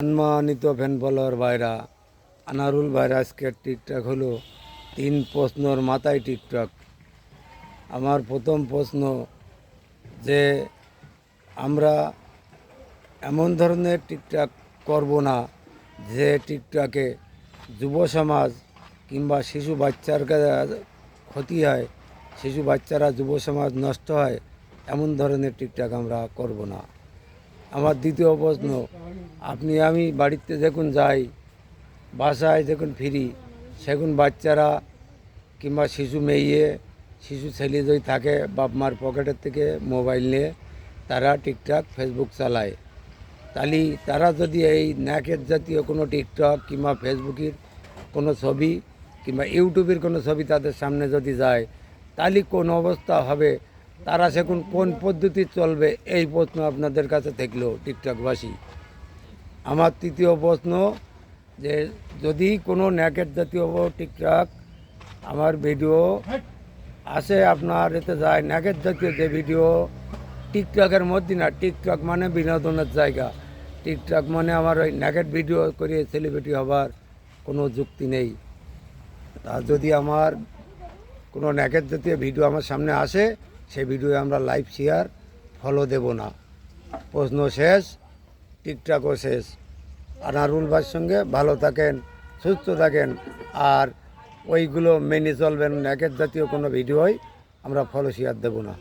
সম্মানিত fan follower ভাইরা, আনারুল ভাইরা আজকের টিকটক হলো 3 প্রশ্নর মাথায় টিকটক। আমার প্রথম প্রশ্ন যে আমরা এমন ধরনের টিকটক করব না যে টিকটকে যুব সমাজ কিংবা শিশু বাচ্চার ক্ষতি হয়, শিশু বাচ্চারা যুব সমাজ নষ্ট হয়, এমন ধরনের টিকটক আমরা করব না। আমার দ্বিতীয় প্রশ্ন, আপনি আমি বাড়িতে যখন যাই, বাসায় যখন ফিরি, সেখন বাচ্চারা কিংবা শিশু মেয়ে শিশু ছেলে যদি থাকে, বাপ মার পকেটের থেকে মোবাইল নিয়ে তারা টিকটক ফেসবুক চালায়। তাহলে তারা যদি এই ন্যাকের জাতীয় কোনো টিকটক কিংবা ফেসবুকের কোনো ছবি কিংবা ইউটিউবের কোনো ছবি তাদের সামনে যদি যায়, তাহলে কোন অবস্থা হবে, তারা সেখন কোন পদ্ধতি চলবে, এই প্রশ্ন আপনাদের কাছে থাকলো টিকটকবাসী। আমার তৃতীয় প্রশ্ন যে যদি কোনো ন্যাকের জাতীয় টিকটক আমার ভিডিও আসে, আপনার এতে যায় ন্যাকের জাতীয় যে ভিডিও, টিকটকের মধ্যে না, টিকটক মানে বিনোদনের জায়গা, টিকটক মানে আমার ওই ন্যাকেট ভিডিও করে সেলিব্রিটি হবার কোনো যুক্তি নেই। তা যদি আমার কোনো ন্যাকেট জাতীয় ভিডিও আমার সামনে আসে, সেই ভিডিও আমরা লাইভ শেয়ার ফলো দেব না। প্রশ্ন শেষ, টিকটকও শেষ। আনারুল ভাইয়ের সঙ্গে ভালো থাকেন, সুস্থ থাকেন, আর ওইগুলো মেনে চলবেন। ন্যাকেট জাতীয় কোনো ভিডিওই আমরা ফলো শেয়ার দেব না।